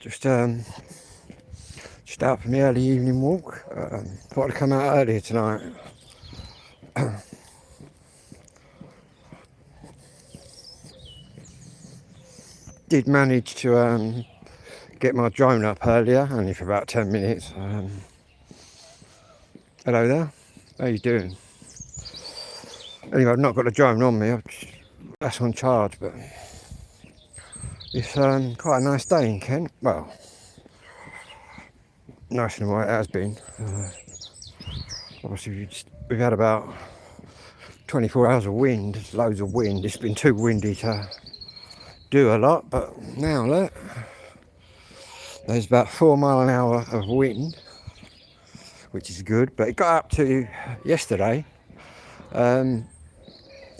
Just out for my early evening walk. Thought I'd come out earlier tonight. Did manage to get my drone up earlier, only for about 10 minutes. Hello there, how you doing? Anyway, I've not got the drone on me, that's on charge, but it's quite a nice day in Kent. Well, nicer than what it has been. Obviously we've had about 24 hours of wind, loads of wind. It's been too windy to do a lot, but now look, there's about 4 miles an hour of wind, which is good. But it got up to yesterday.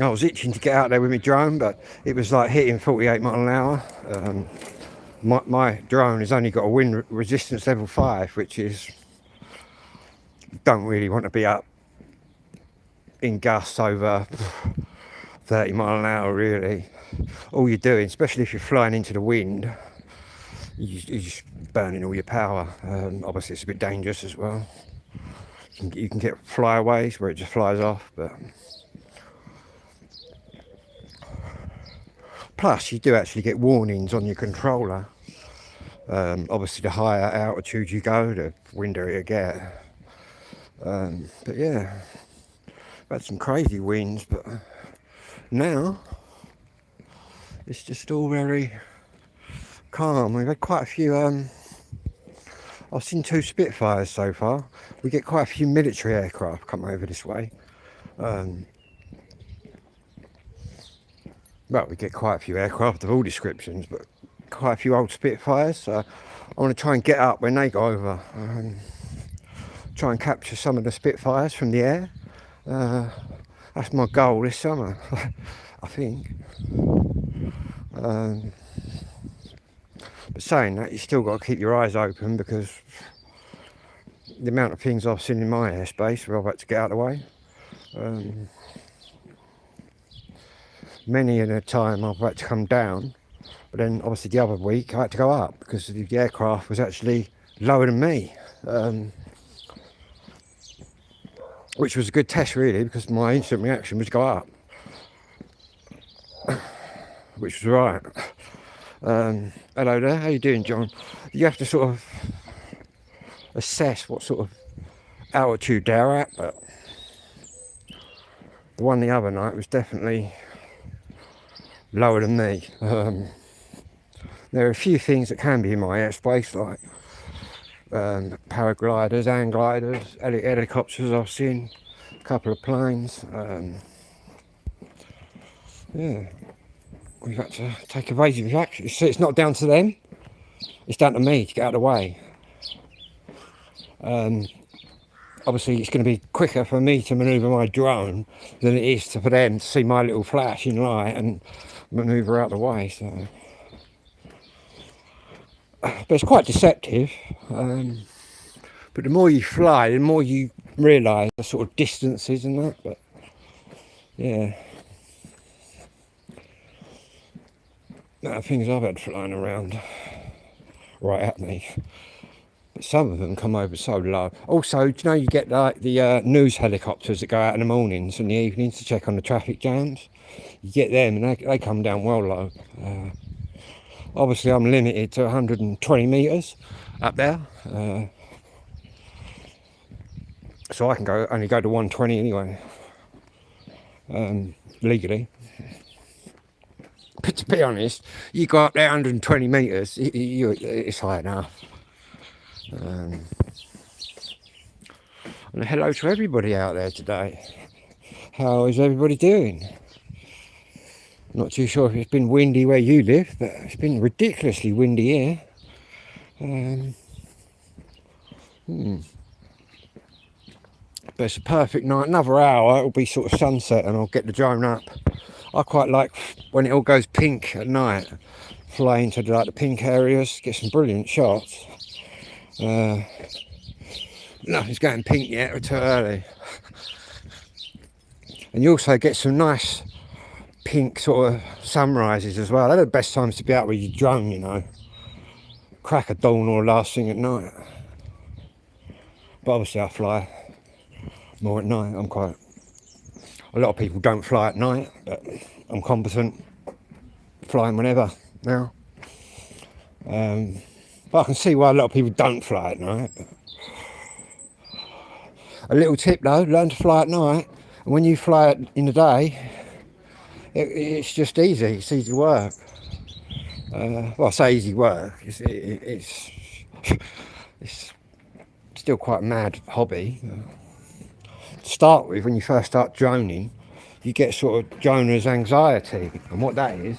I was itching to get out there with my drone, but it was like hitting 48 miles an hour. My drone has only got a wind resistance level 5, which is, don't really want to be up in gusts over 30 miles an hour really. All you're doing, especially if you're flying into the wind, you're just burning all your power. Obviously it's a bit dangerous as well. You can get flyaways where it just flies off, but plus you do actually get warnings on your controller. Obviously the higher altitude you go, the windier you get. But yeah, I've had some crazy winds, but now it's just all very calm. We've had quite a few, I've seen 2 Spitfires so far. We get quite a few military aircraft come over this way. Well, we get quite a few aircraft of all descriptions, but quite a few old Spitfires. So I want to try and get up when they go over. Try and capture some of the Spitfires from the air. That's my goal this summer, I think. But saying that, you still got to keep your eyes open, because the amount of things I've seen in my airspace where I've had to get out of the way. Many at a time I've had to come down, but then obviously the other week I had to go up because the aircraft was actually lower than me, which was a good test really, because my instant reaction was to go up, which was right. Hello there, how you doing, John? You have to sort of assess what sort of altitude they're at, but the one the other night was definitely lower than me. There are a few things that can be in my airspace, like paragliders, hang gliders, helicopters I've seen, a couple of planes. Yeah, we've had to take evasive action. So it's not down to them, it's down to me to get out of the way. Obviously it's going to be quicker for me to manoeuvre my drone than it is for them to see my little flashing light and manoeuvre out the way. So, but it's quite deceptive. But the more you fly, the more you realise the sort of distances and that. But yeah, the things I've had flying around right at me. But some of them come over so low. Also, do you know you get like the news helicopters that go out in the mornings and the evenings to check on the traffic jams? You get them and they come down well low. Obviously I'm limited to 120 metres up there. So I can only go to 120 anyway, legally. But to be honest, you go up there 120 metres, it's high enough. And hello to everybody out there today. How is everybody doing? Not too sure if it's been windy where you live, but it's been ridiculously windy here. But it's a perfect night. Another hour, it'll be sort of sunset and I'll get the drone up. I quite like when it all goes pink at night. Fly into the pink areas, get some brilliant shots. Nothing's going pink yet, or too early. And you also get some nice pink sort of sunrises as well. They're the best times to be out with your drone, you know. crack of dawn or last thing at night. But obviously I fly more at night. A lot of people don't fly at night, but I'm competent flying whenever now. But I can see why a lot of people don't fly at night. A little tip though, learn to fly at night. And when you fly in the day, it's just easy. It's easy work. Well, I say easy work. It's still quite a mad hobby. To start with, when you first start droning, you get sort of droner's anxiety. And what that is,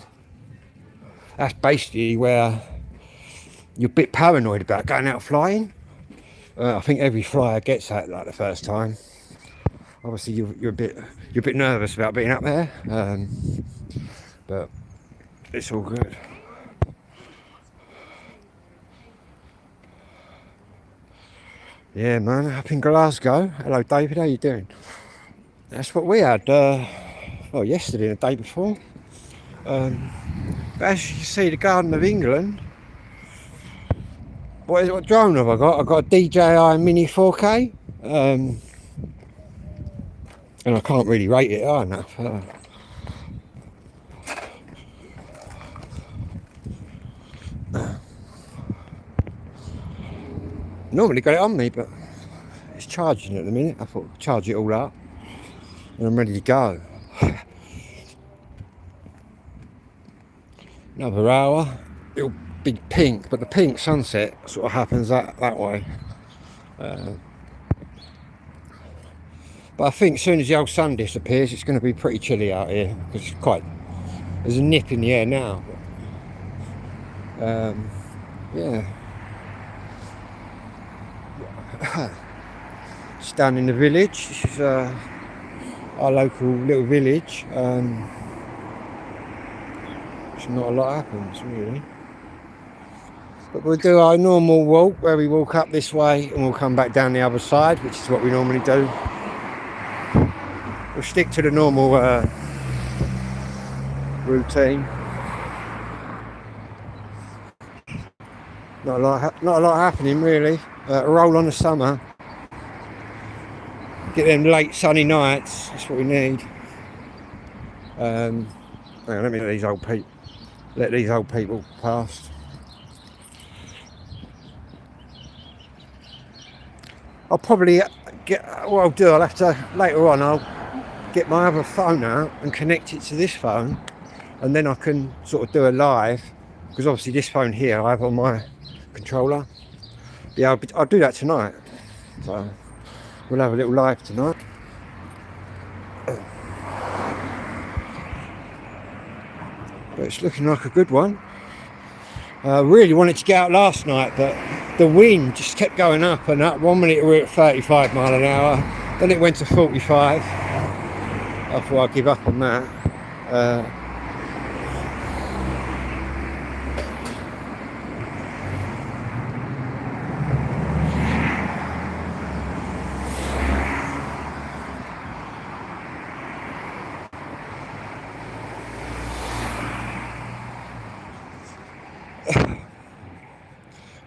that's basically where you're a bit paranoid about going out flying. I think every flyer gets that like the first time. Obviously you're a bit nervous about being up there, but it's all good. Yeah, man, up in Glasgow. Hello, David, how you doing? That's what we had, well, yesterday and the day before. But as you can see, the Garden of England. What drone have I got? I've got a DJI Mini 4K. And I can't really rate it high enough. Normally got it on me, but it's charging at the minute. I thought I'd charge it all up and I'm ready to go. Another hour. It'll be pink, but the pink sunset sort of happens that way. But I think as soon as the old sun disappears, it's going to be pretty chilly out here because there's a nip in the air now. Yeah. Just down in the village. This is our local little village. Not a lot happens really. But we'll do our normal walk where we walk up this way and we'll come back down the other side, which is what we normally do. We'll stick to the normal routine. Not a lot happening really. Roll on the summer. Get them late sunny nights. That's what we need. Hang on, let me let these old people pass. I'll probably what I'll do, I'll have to, later on, I'll get my other phone out and connect it to this phone, and then I can sort of do a live, because obviously this phone here I have on my controller. Yeah, I'll do that tonight. So we'll have a little live tonight. But it's looking like a good one. I really wanted to get out last night, but the wind just kept going up and up. 1 minute we were at 35 mile an hour, then it went to 45. I thought I'd give up on that.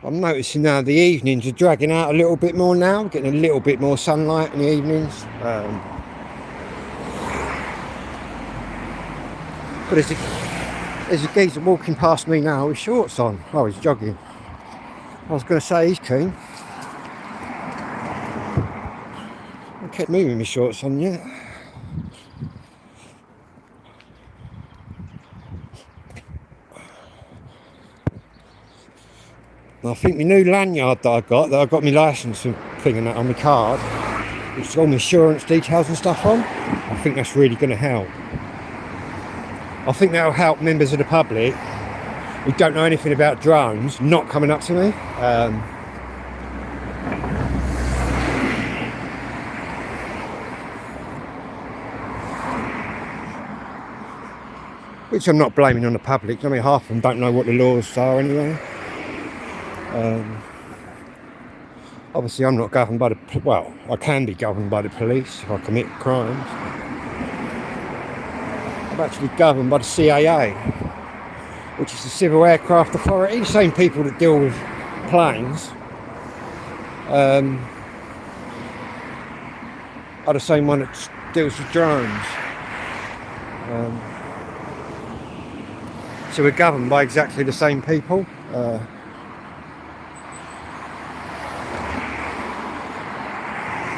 I'm noticing now the evenings are dragging out a little bit more now, getting a little bit more sunlight in the evenings. But there's a geezer walking past me now with shorts on. Oh, he's jogging. I was going to say he's keen. I kept moving my shorts on yet. I think my new lanyard that I got my licence and thing and that on my card, which has all my insurance details and stuff on, I think that's really going to help. I think that'll help members of the public who don't know anything about drones not coming up to me. Which I'm not blaming on the public. I mean, half of them don't know what the laws are anyway. Obviously I'm not governed by I can be governed by the police if I commit crimes. I'm actually governed by the CIA. which is the Civil Aircraft Authority, the same people that deal with planes, are the same one that deals with drones. So we're governed by exactly the same people.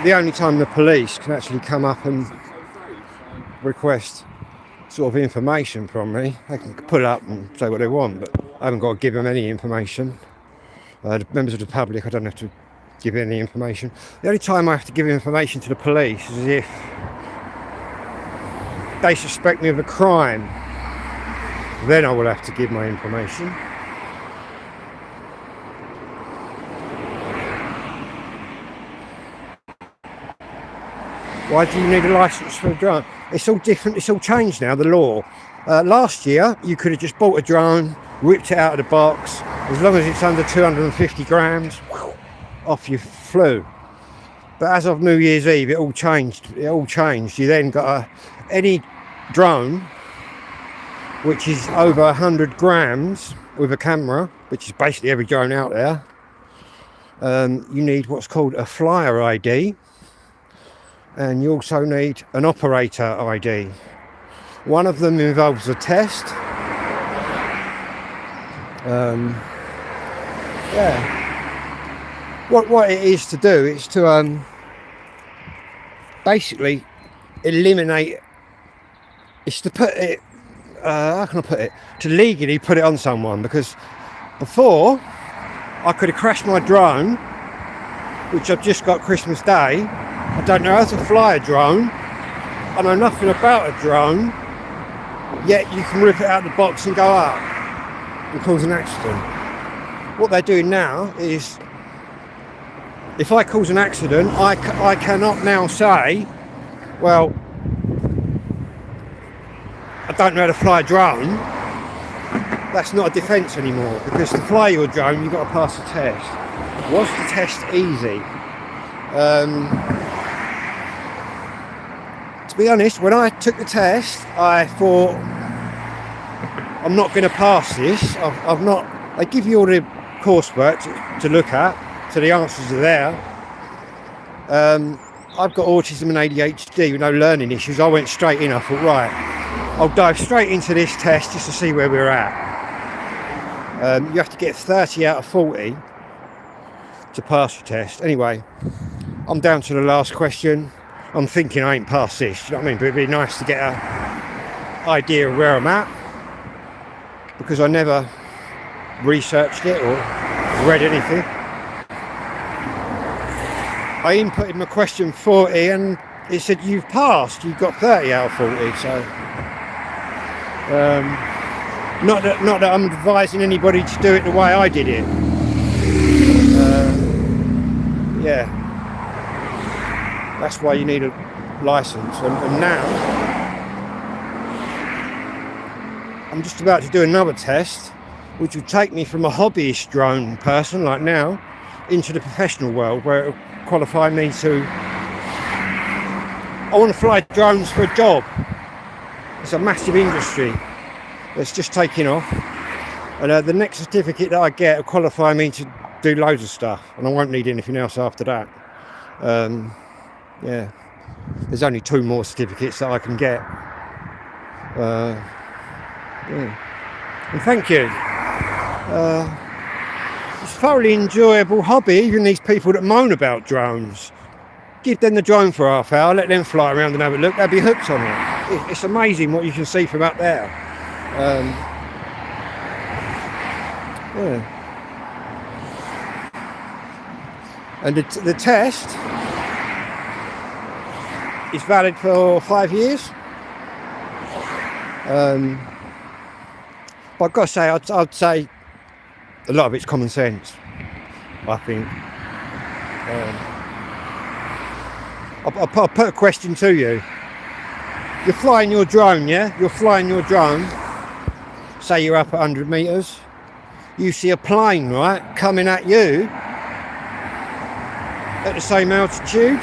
The only time the police can actually come up and request sort of information from me, they can pull up and say what they want, but I haven't got to give them any information. The members of the public, I don't have to give any information. The only time I have to give information to the police is if they suspect me of a crime. Then I will have to give my information. Why do you need a licence for a drone? It's all different, it's all changed now, the law. Last year, you could have just bought a drone, whipped it out of the box, as long as it's under 250 grams, off you flew. But as of New Year's Eve, it all changed. You then got any drone which is over 100 grams with a camera, which is basically every drone out there. You need what's called a flyer ID, and you also need an operator ID. One of them involves a test. What it is to do is to basically eliminate. It's to put it. How can I put it? To legally put it on someone, because before I could have crashed my drone, which I've just got Christmas Day. I don't know how to fly a drone. I know nothing about a drone. Yet you can rip it out of the box and go up and cause an accident. What they're doing now is, if I cause an accident, I cannot now say, well, I don't know how to fly a drone. That's not a defence anymore, because to fly your drone, you've got to pass the test. Was the test easy? To be honest, when I took the test, I thought, I'm not going to pass this. I've not. They give you all the coursework to look at, so the answers are there. I've got autism and ADHD with no learning issues. I went straight in. I thought, right, I'll dive straight into this test just to see where we're at. You have to get 30 out of 40 to pass your test. Anyway, I'm down to the last question. I'm thinking I ain't passed this, you know what I mean? But it'd be nice to get an idea of where I'm at, because I never researched it or read anything. I inputted my question 40 and it said you've passed, you've got 30 out of 40, so not that I'm advising anybody to do it the way I did it. Yeah, that's why you need a license. And now I'm just about to do another test, which will take me from a hobbyist drone person like now into the professional world, where it will qualify me to. I want to fly drones for a job. It's a massive industry that's just taking off, and the next certificate that I get will qualify me to do loads of stuff, and I won't need anything else after that. Yeah, there's only 2 more certificates that I can get. Yeah. And thank you. It's a thoroughly enjoyable hobby. Even these people that moan about drones, give them the drone for half hour, let them fly around and have a look, they'll be hooked on it. It's amazing what you can see from up there. Yeah. And the test is valid for 5 years. But I've got to say, I'd say a lot of it's common sense, I think. I'll put a question to you. You're flying your drone, yeah? You're flying your drone. Say you're up at 100 metres. You see a plane, right, coming at you at the same altitude.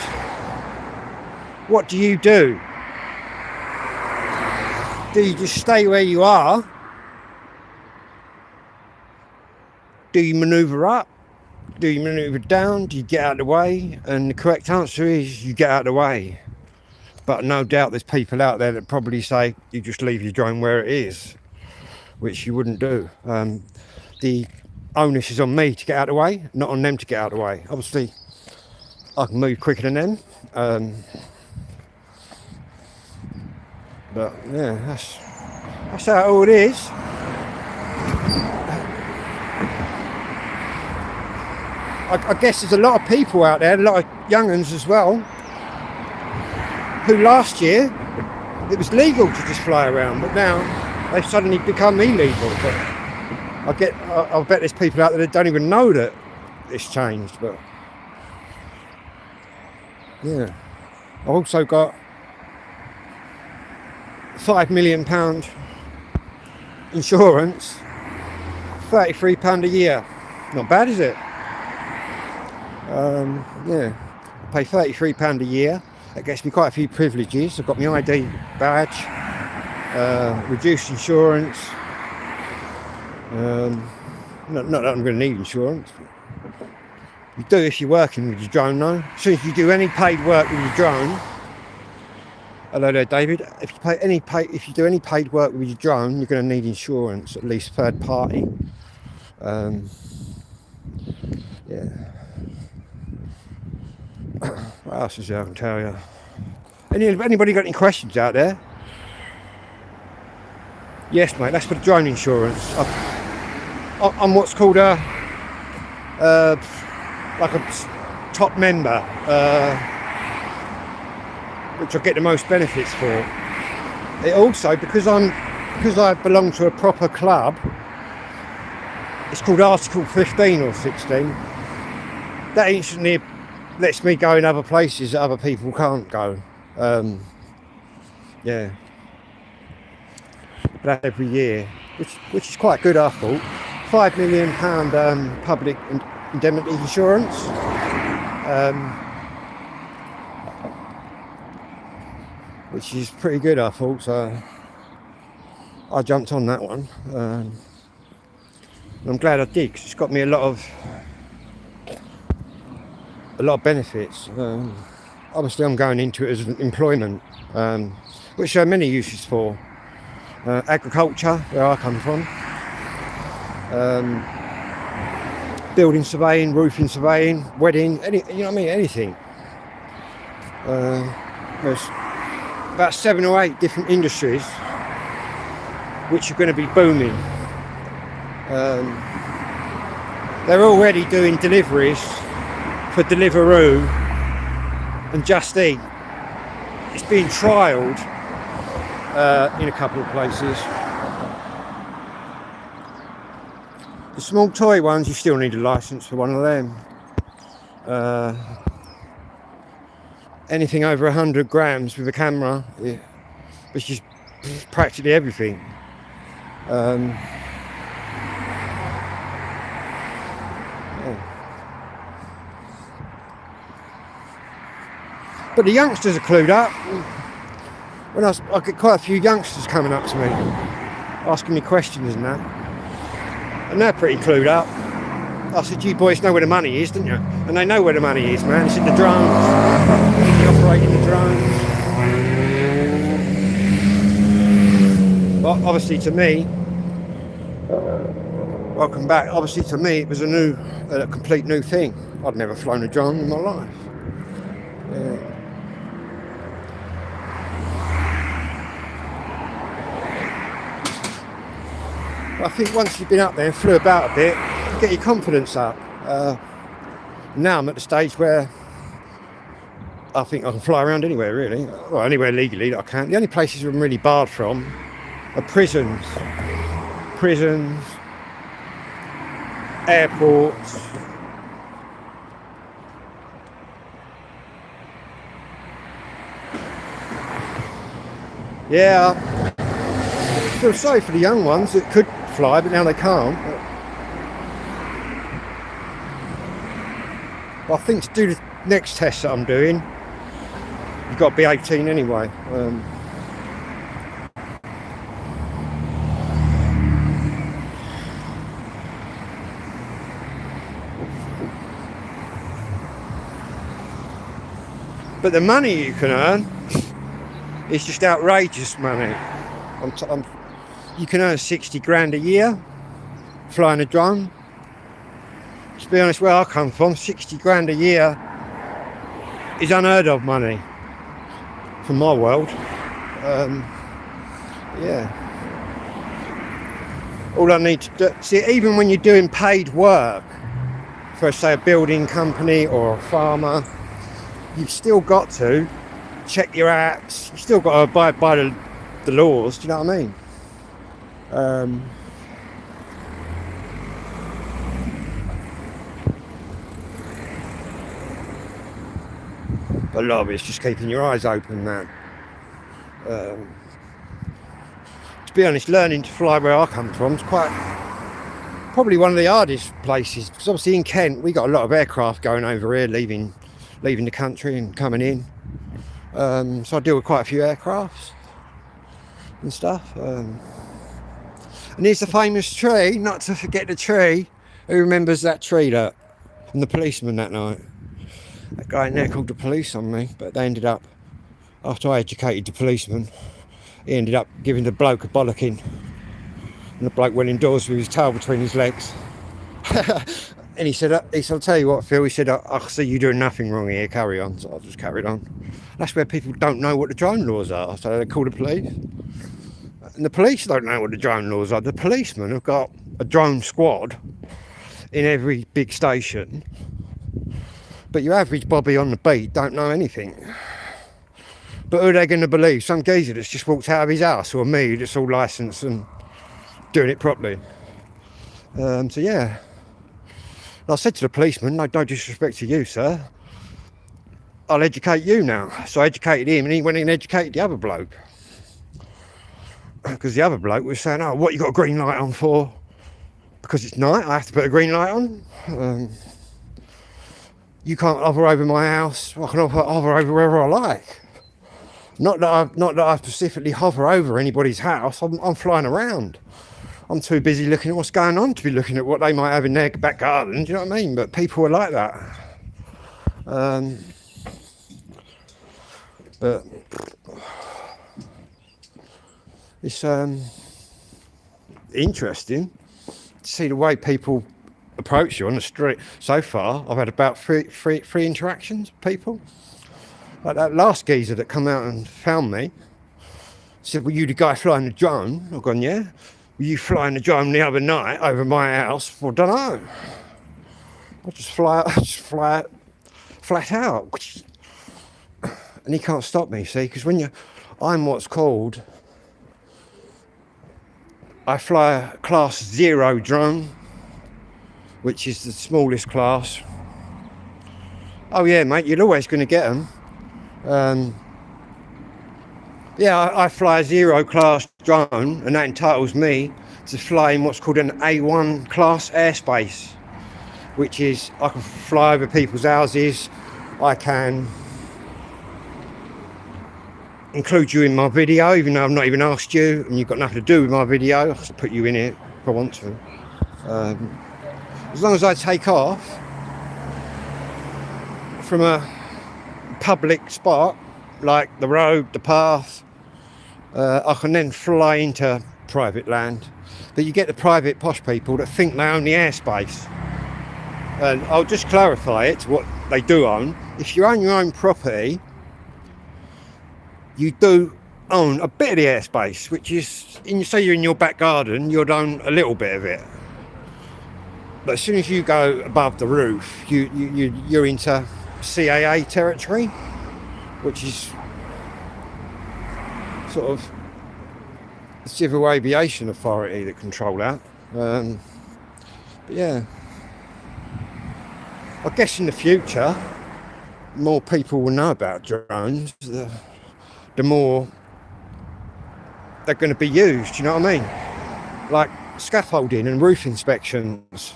What do? Do you just stay where you are do you manoeuvre up? Do you manoeuvre down? Do you get out of the way? And the correct answer is you get out of the way. But no doubt there's people out there that probably say you just leave your drone where it is, which you wouldn't do. The onus is on me to get out of the way, not on them to get out of the way. Obviously, I can move quicker than them. But yeah, that's how all it is. I guess there's a lot of people out there, a lot of young uns as well, who last year it was legal to just fly around, but now they've suddenly become illegal. But I bet there's people out there that don't even know that it's changed. But yeah, I've also got £5 million insurance, £33 a year. Not bad, is it? Yeah, I pay £33 a year. That gets me quite a few privileges. I've got my ID badge, reduced insurance. Not that I'm going to need insurance. You do if you're working with your drone, though. As soon as you do any paid work with your drone. Hello there, David. If you do any paid work with your drone, you're going to need insurance, at least third party. Yeah. What else is there I can tell you? Anybody got any questions out there? Yes, mate. That's for the drone insurance. I'm what's called a top member, which I get the most benefits for. It also, because I belong to a proper club, it's called Article 15 or 16. That instantly lets me go in other places that other people can't go. Yeah. That every year, which is quite good, I thought. £5 million public indemnity insurance. Which is pretty good, I thought. So I jumped on that one. I'm glad I did, because it's got me a lot of benefits. Obviously, I'm going into it as employment, which there are many uses for. Agriculture, where I come from. Building surveying, roofing surveying, wedding, anything. There's about 7 or 8 different industries which are going to be booming. They're already doing deliveries for Deliveroo and Just Eat. It's being trialled in a couple of places. The small toy ones, you still need a license for one of them. Anything over 100 grams with a camera, which is practically everything. But the youngsters are clued up. I get quite a few youngsters coming up to me, asking me questions and that. And they're pretty clued up. I said, you boys know where the money is, don't you? And they know where the money is, man. It's in the drones. It's in the operating the drones. Well, obviously to me, welcome back. Obviously to me, it was a complete new thing. I'd never flown a drone in my life. Yeah. I think once you've been up there and flew about a bit, you get your confidence up. Now I'm at the stage where I think I can fly around anywhere, really. Well, anywhere legally that I can. The only places I'm really barred from are prisons, airports. Yeah, I feel sorry for the young ones that could fly, but now they can't. But I think to do the next test that I'm doing, you've got to be 18 anyway. But the money you can earn is just outrageous money. You can earn 60 grand a year flying a drone. To be honest, where I come from, 60 grand a year is unheard of money from my world. Yeah. All I need to do, see, even when you're doing paid work for, say, a building company or a farmer, you've still got to check your acts. You've still got to abide by the laws. Do you know what I mean? But a lot of it's just keeping your eyes open, man. To be honest, learning to fly where I come from is probably one of the hardest places, because obviously in Kent we got a lot of aircraft going over here, leaving the country and coming in. So I deal with quite a few aircrafts and stuff. And here's the famous tree, not to forget the tree. Who remembers that tree and the policeman that night? That guy in there called the police on me, but they ended up, after I educated the policeman, he ended up giving the bloke a bollocking, and the bloke went indoors with his tail between his legs. And he said, I'll tell you what, Phil, he said, I see you doing nothing wrong here, carry on. So I just carried on. That's where people don't know what the drone laws are, so they call the police. And the police don't know what the drone laws are. The policemen have got a drone squad in every big station, but your average bobby on the beat don't know anything. But who are they going to believe? Some geezer that's just walked out of his house, or me that's all licensed and doing it properly? So yeah. I said to the policeman, no disrespect to you, sir, I'll educate you now. So I educated him, and he went and educated the other bloke. Because the other bloke was saying, oh, what you got a green light on for? Because it's night, I have to put a green light on. You can't hover over my house. I can hover over wherever I like. Not that I specifically hover over anybody's house. I'm flying around. I'm too busy looking at what's going on to be looking at what they might have in their back garden. Do you know what I mean? But people are like that. But it's interesting to see the way people approach you on the street. So far, I've had about three interactions with people. Like that last geezer that come out and found me said, were you the guy flying the drone? I've gone, yeah. Were you flying the drone the other night over my house? Well, don't know. I just fly flat out. And he can't stop me, see, because I'm what's called, I fly a class 0 drone, which is the smallest class. Oh yeah, mate, you're always going to get them. Yeah, I fly a 0 class drone, and that entitles me to fly in what's called an A1 class airspace, which is I can fly over people's houses. I can include you in my video, even though I've not even asked you, and you've got nothing to do with my video. I can put you in it if I want to. As long as I take off from a public spot like the road, the path, I can then fly into private land. But you get the private posh people that think they own the airspace. And I'll just clarify it, what they do own. If you own your own property, you do own a bit of the airspace, which is, say you're in your back garden, you'd own a little bit of it. But as soon as you go above the roof, you're into CAA territory, which is sort of the Civil Aviation Authority that control that. But yeah, I guess in the future, more people will know about drones, the more they're going to be used, you know what I mean? Like scaffolding and roof inspections,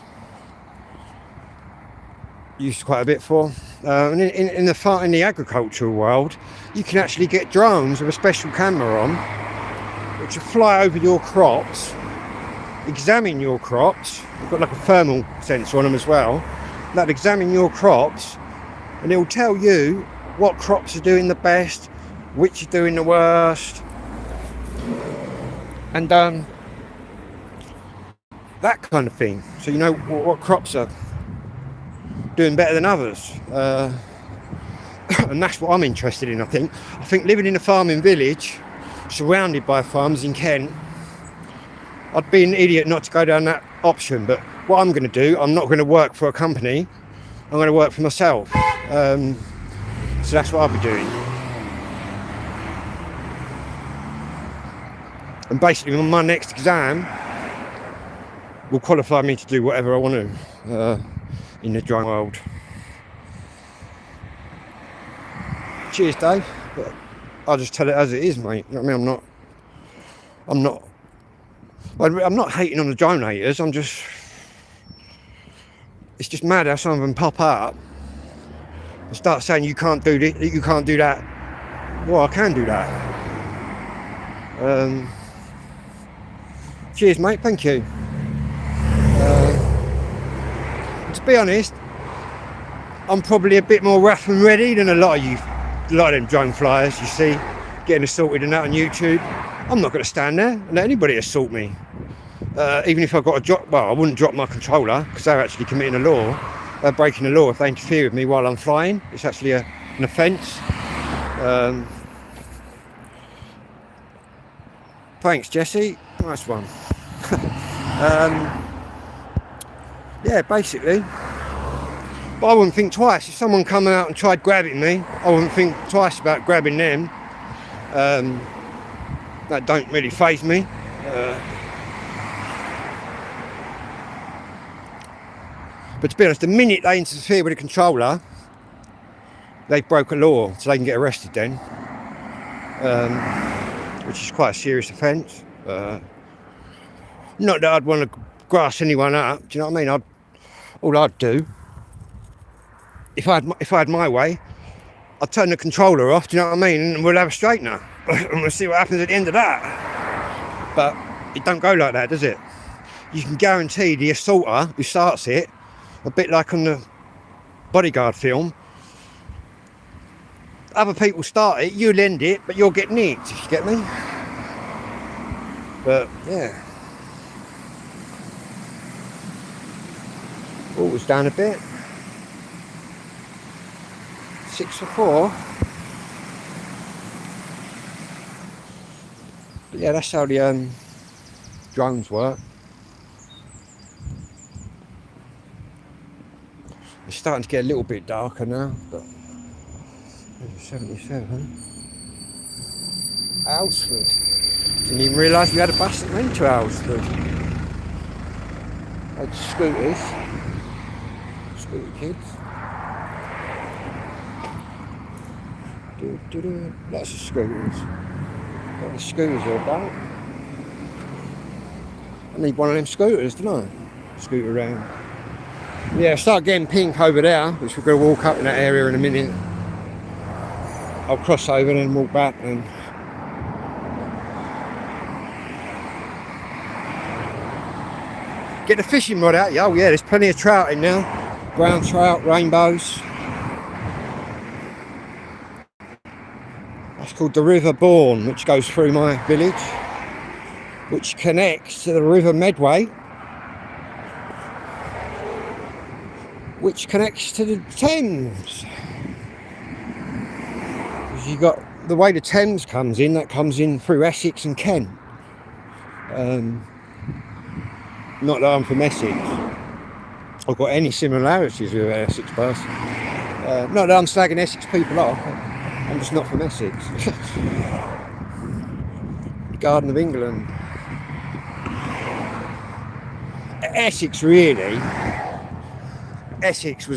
used quite a bit for. And in the agricultural world, you can actually get drones with a special camera on, which will fly over your crops, examine your crops. They've got like a thermal sensor on them as well. That'll examine your crops, and it will tell you what crops are doing the best, which are doing the worst, and that kind of thing. So you know what crops are doing better than others, and that's what I'm interested in. I think living in a farming village surrounded by farms in Kent, I'd be an idiot not to go down that option. But what I'm going to do, I'm not going to work for a company, I'm going to work for myself. So that's what I'll be doing. And basically my next exam will qualify me to do whatever I want to in the drone world. Cheers, Dave. But I'll just tell it as it is, mate. You know what I mean? I'm not hating on the drone haters. It's just mad how some of them pop up and start saying you can't do this, you can't do that. Well, I can do that. Cheers, mate. Thank you. To be honest, I'm probably a bit more rough and ready than a lot of them drone flyers you see getting assaulted and that on YouTube. I'm not going to stand there and let anybody assault me. Even if I've got to drop, well, I wouldn't drop my controller because they're actually committing a law, breaking the law if they interfere with me while I'm flying. It's actually an offence. Thanks, Jesse. Nice one. Yeah, basically. But I wouldn't think twice. If someone come out and tried grabbing me, I wouldn't think twice about grabbing them. That don't really faze me. But to be honest, the minute they interfere with a controller, they broke a law, so they can get arrested then. Which is quite a serious offence. Not that I'd want to grass anyone up, do you know what I mean? All I'd do, if I had my way, I'd turn the controller off, do you know what I mean? And we'll have a straightener. And we'll see what happens at the end of that. But it don't go like that, does it? You can guarantee the assaulter who starts it, a bit like on the Bodyguard film, other people start it, you'll end it, but you'll get nicked, if you get me. But yeah. Oh, it's down a bit. 6 for 4. But yeah, that's how the drones work. It's starting to get a little bit darker now, but 77. Alresford. Didn't even realise we had a bus that went to Alresford. Had scooters. Scooter kids. Lots of scooters. What the scooters are about. I need one of them scooters, don't I? Scooter around. Yeah, start getting pink over there, which we're going to walk up in that area in a minute. I'll cross over and then walk back and get the fishing rod out. Oh yeah, there's plenty of trout in now. Brown trout, rainbows. That's called the River Bourne, which goes through my village, which connects to the River Medway, which connects to the Thames. Because you got the way the Thames comes in, that comes in through Essex and Kent. Not that I'm from Essex. I've got any similarities with an Essex person. Not that I'm slagging Essex people off. I'm just not from Essex. The Garden of England. Essex was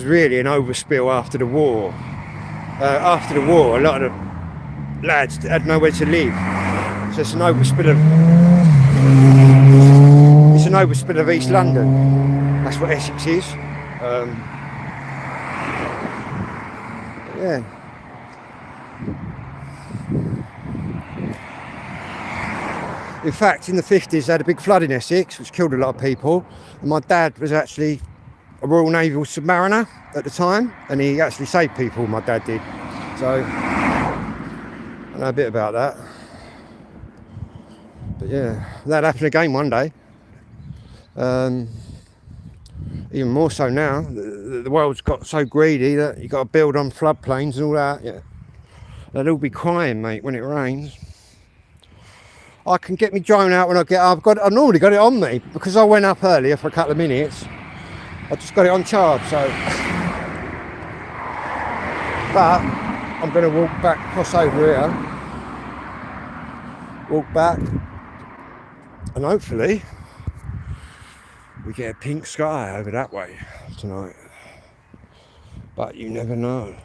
really an overspill after the war. After the war, a lot of the lads had nowhere to live. So it's an overspill of East London. That's what Essex is. Yeah. In fact, in the 50s, they had a big flood in Essex, which killed a lot of people. And my dad was actually a Royal Naval submariner at the time, and he actually saved people, my dad did. So I know a bit about that. But yeah, that'll happen again one day. Even more so now. The world's got so greedy that you've got to build on floodplains and all that. Yeah, they'll all be crying, mate, when it rains. I can get my drone out when I get up. I've normally got it on me because I went up earlier for a couple of minutes. I just got it on charge, so. But I'm going to walk back, cross over here, walk back, and hopefully we get a pink sky over that way tonight. But you never know.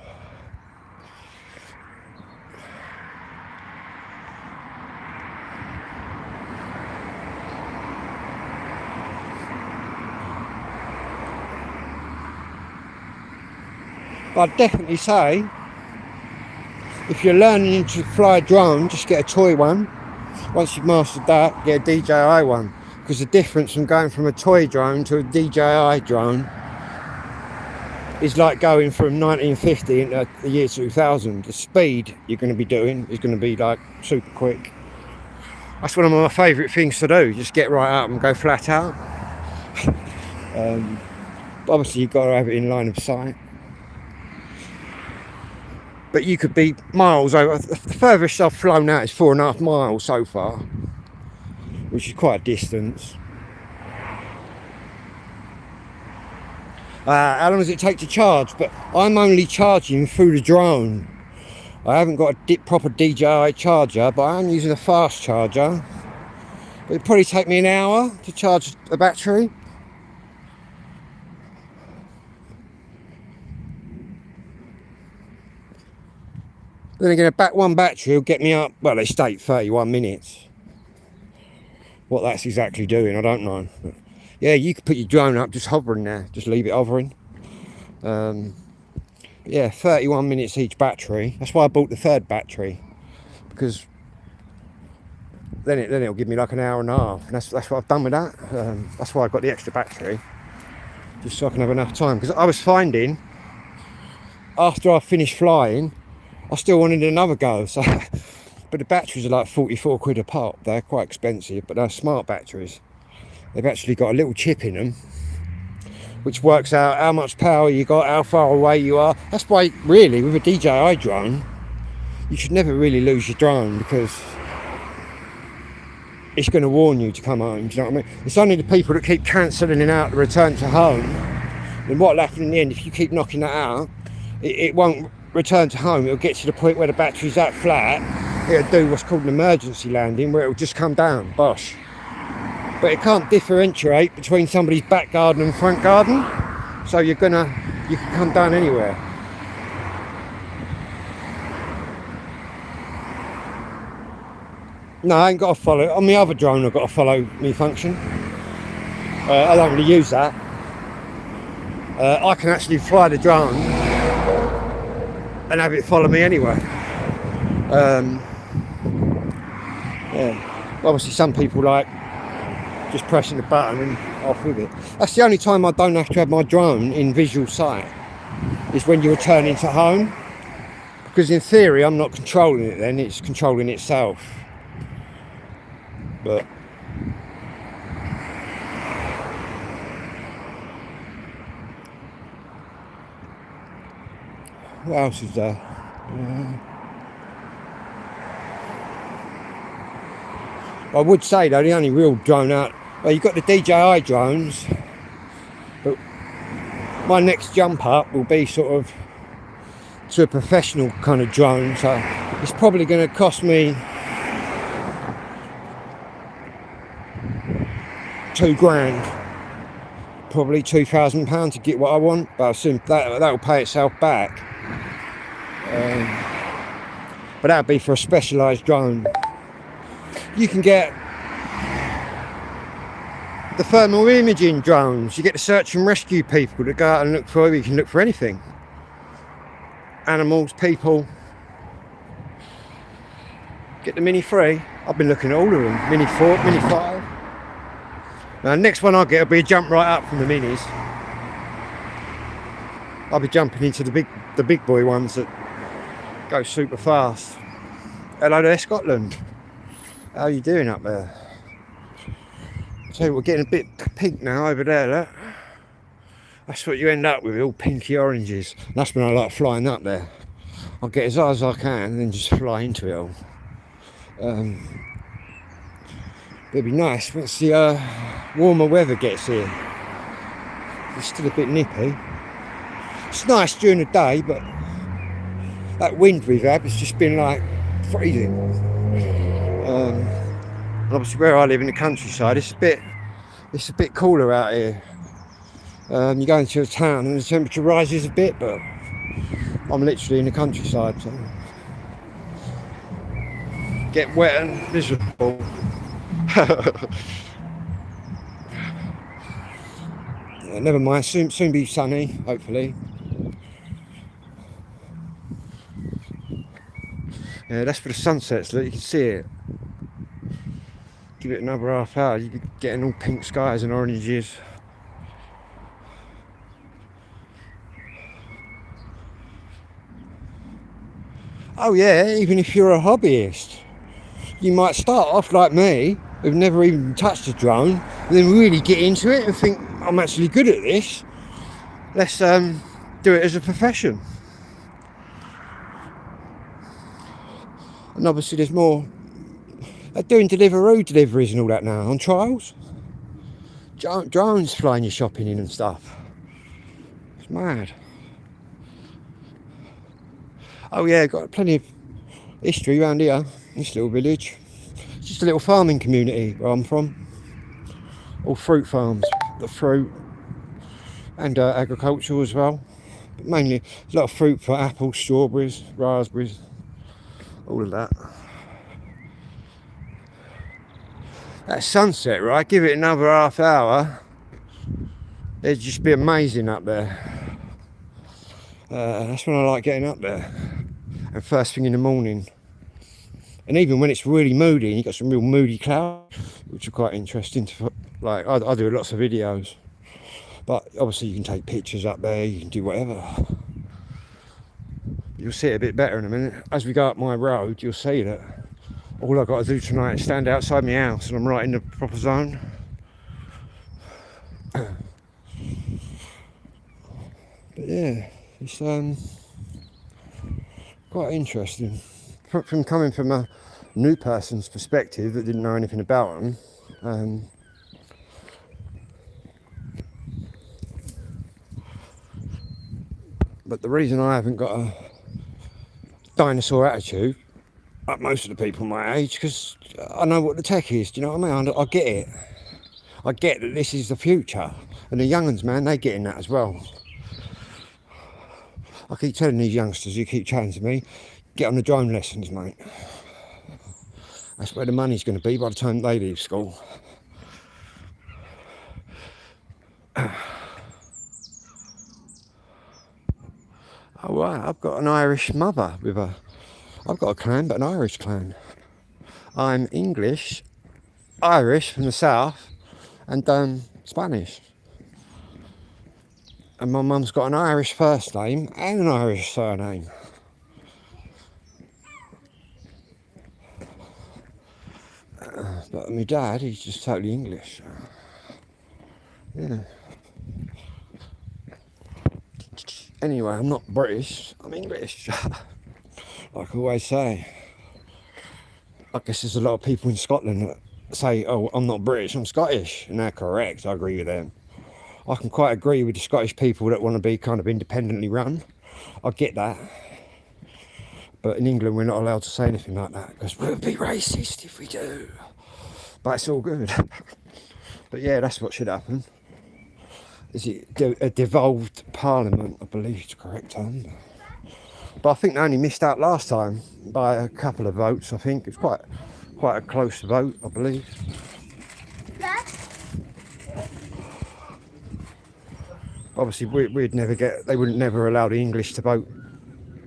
But I'd definitely say, if you're learning to fly a drone, just get a toy one. Once you've mastered that, get a DJI one. Because the difference from going from a toy drone to a DJI drone is like going from 1950 into the year 2000. The speed you're going to be doing is going to be like super quick. That's one of my favourite things to do, just get right up and go flat out. But obviously you've got to have it in line of sight. But you could be miles over. The furthest I've flown out is 4.5 miles so far, which is quite a distance. How long does it take to charge? But I'm only charging through the drone. I haven't got a proper DJI charger, but I'm using a fast charger. It'd probably take me an hour to charge the battery. Then again, one battery will get me up, well, they state 31 minutes. What that's exactly doing, I don't know. But yeah, you could put your drone up just hovering there, just leave it hovering. Yeah, 31 minutes each battery. That's why I bought the third battery, because then it'll give me like an hour and a half. And that's what I've done with that. That's why I got the extra battery, just so I can have enough time. Because I was finding, after I finished flying, I still wanted another go. So, but the batteries are like 44 quid a pop. They're quite expensive, but they're smart batteries. They've actually got a little chip in them, which works out how much power you got, how far away you are. That's why, really, with a DJI drone, you should never really lose your drone, because it's going to warn you to come home. Do you know what I mean? It's only the people that keep cancelling it out to return to home. And what'll happen in the end, if you keep knocking that out, it won't return to home. It'll get to the point where the battery's that flat, it'll do what's called an emergency landing, where it'll just come down, bosh. But it can't differentiate between somebody's back garden and front garden, so you can come down anywhere. No, I ain't got to follow. On my other drone, I've got to follow me function. I don't really use that. I can actually fly the drone and have it follow me anyway. Yeah. Obviously, some people like just pressing the button and off with it. That's the only time I don't have to have my drone in visual sight, is when you're returning to home, because in theory I'm not controlling it then, it's controlling itself. But what else is there? I would say though, the only real drone out, well, you've got the DJI drones, but my next jump up will be sort of to a professional kind of drone, so it's probably going to cost me £2,000, probably £2,000 to get what I want, but I assume that will pay itself back. But that would be for a specialised drone. You can get the thermal imaging drones. You get the search and rescue people that go out and look for, you can look for anything. Animals, people. Get the Mini 3. I've been looking at all of them. Mini 4, Mini 5. Now, next one I'll get will be a jump right up from the Minis. I'll be jumping into the big boy ones that Go super fast. Hello there, Scotland. How are you doing up there? So we're getting a bit pink now over there, look. That's what you end up with, all pinky oranges. That's when I like flying up there. I'll get as high as I can and then just fly into it all. It'd be nice once the warmer weather gets here. It's still a bit nippy. It's nice during the day, but that wind we've had has just been like freezing. And obviously where I live in the countryside, it's a bit cooler out here. You go into a town and the temperature rises a bit, but I'm literally in the countryside, so get wet and miserable. Yeah, never mind, soon be sunny, hopefully. Yeah, that's for the sunsets, look, you can see it. Give it another half hour, you'll be getting all pink skies and oranges. Oh yeah, even if you're a hobbyist, you might start off like me, who've never even touched a drone, and then really get into it and think, I'm actually good at this. Let's do it as a profession. And obviously there's more. They're doing Deliveroo deliveries and all that now on trials. Drones flying your shopping in and stuff. It's mad. Oh yeah, got plenty of history around here, this little village. It's just a little farming community where I'm from. All fruit farms, the fruit and agricultural as well. But mainly a lot of fruit for apples, strawberries, raspberries, all of that. That sunset, right? Give it another half hour. It'd just be amazing up there. That's when I like getting up there. And first thing in the morning. And even when it's really moody, and you've got some real moody clouds, which are quite interesting to, like, I do lots of videos. But obviously you can take pictures up there, you can do whatever. You'll see it a bit better in a minute. As we go up my road, you'll see that all I've got to do tonight is stand outside my house and I'm right in the proper zone. But yeah, it's quite interesting. From coming from a new person's perspective that didn't know anything about them, but the reason I haven't got a dinosaur attitude, like most of the people my age, because I know what the tech is, do you know what I mean? I get it. I get that this is the future. And the young uns, man, they get in that as well. I keep telling these youngsters who keep chatting to me, get on the drone lessons, mate. That's where the money's going to be by the time they leave school. Oh right, I've got an Irish mother with a... I've got a clan, but an Irish clan. I'm English, Irish from the south, and Spanish. And my mum's got an Irish first name and an Irish surname. But my dad, he's just totally English. Yeah. Anyway, I'm not British, I'm English. Like I always say. I guess there's a lot of people in Scotland that say, oh, I'm not British, I'm Scottish. And they're correct, I agree with them. I can quite agree with the Scottish people that want to be kind of independently run. I get that. But in England, we're not allowed to say anything like that because we'll be racist if we do. But it's all good. But yeah, that's what should happen. Is it a devolved parliament, I believe is the correct term. But I think they only missed out last time by a couple of votes, I think. It's quite a close vote, I believe. Obviously, we'd never get, they wouldn't never allow the English to vote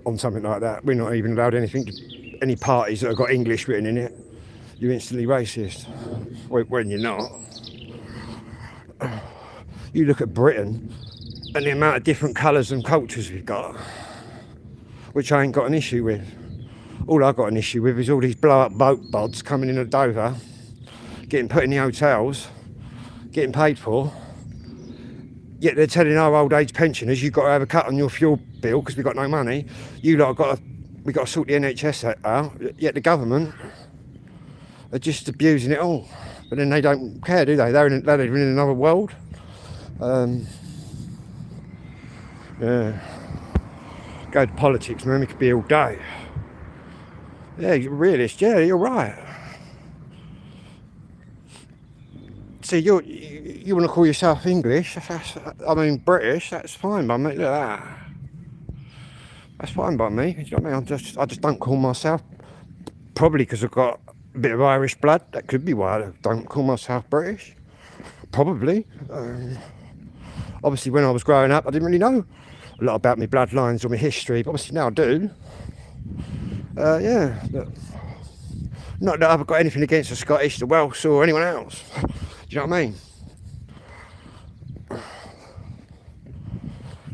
on something like that. We're not even allowed any parties that have got English written in it. You're instantly racist. When you're not. You look at Britain and the amount of different colours and cultures we've got. which I ain't got an issue with. All I got an issue with is all these blow up boat bods coming in at Dover, getting put in the hotels, getting paid for. Yet they're telling our old age pensioners you've got to have a cut on your fuel bill because we've got no money. We've got to sort the NHS out. Yet the government are just abusing it all. But then they don't care, do they? They're living in another world. Yeah. Go to politics, man. We could be all day. Yeah, you're a realist. Yeah, you're right. See, you want to call yourself English? I mean British. That's fine by me. Look at that. That's fine by me. Do you know what I mean? I just don't call myself. Probably because I've got a bit of Irish blood. That could be why I don't call myself British. Probably. Obviously, when I was growing up, I didn't really know a lot about my bloodlines or my history. But obviously now I do. Yeah. But not that I've got anything against the Scottish, the Welsh, or anyone else. Do you know what I mean?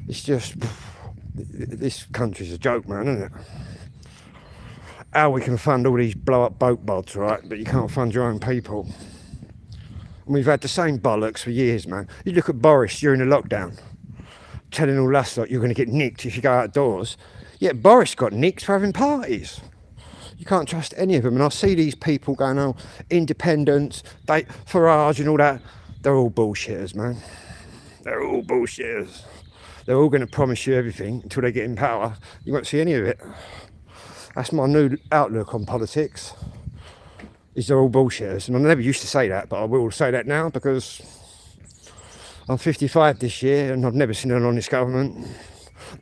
It's just, this country's a joke, man, isn't it? How we can fund all these blow up boat bods, right? But you can't fund your own people. And we've had the same bollocks for years, man. You look at Boris during the lockdown, telling all us that you're going to get nicked if you go outdoors. Yet Boris got nicked for having parties. You can't trust any of them. And I see these people going, oh, independence, Farage and all that. They're all bullshitters, man. They're all bullshitters. They're all going to promise you everything until they get in power. You won't see any of it. That's my new outlook on politics. Is they're all bullshitters. And I never used to say that, but I will say that now because I'm 55 this year and I've never seen an honest government.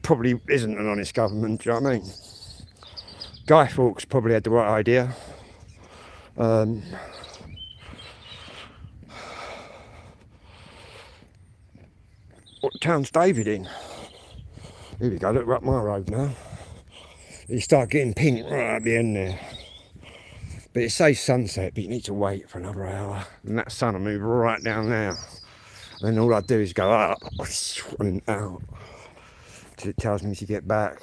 Probably isn't an honest government, do you know what I mean? Guy Fawkes probably had the right idea. What town's David in? Here we go, look, we're up my road now. You start getting pink right at the end there. But it says sunset, but you need to wait for another hour. And that sun will move right down there. And then all I do is go up and out till it tells me to get back.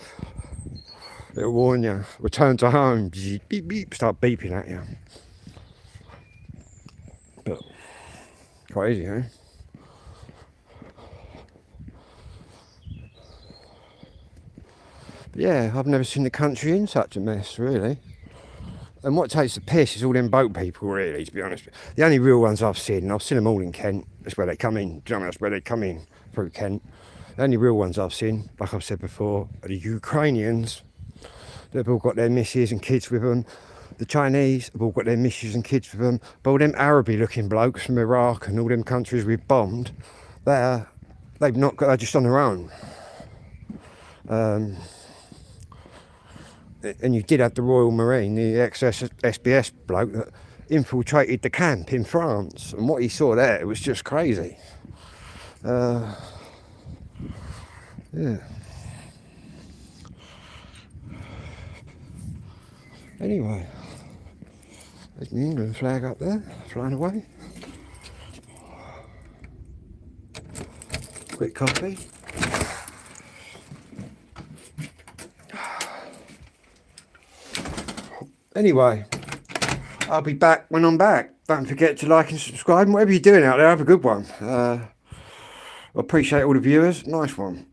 It'll warn you. Return to home. Beep, beep. Start beeping at you. But quite easy, eh? But yeah, I've never seen the country in such a mess, really. And what takes the piss is all them boat people, really, to be honest. The only real ones I've seen, and I've seen them all in Kent. That's where they come in. Do you know, that's where they come in, through Kent. The only real ones I've seen, like I've said before, are the Ukrainians. They've all got their missus and kids with them. The Chinese have all got their missus and kids with them. But all them Araby looking blokes from Iraq and all them countries we've bombed, they've not got, they're just on their own. And you did have the Royal Marine, the ex-SBS bloke that infiltrated the camp in France. And what he saw there, it was just crazy. Yeah. Anyway, there's the England flag up there, flying away. Quick coffee. Anyway, I'll be back when I'm back. Don't forget to like and subscribe. And whatever you're doing out there, have a good one. I appreciate all the viewers. Nice one.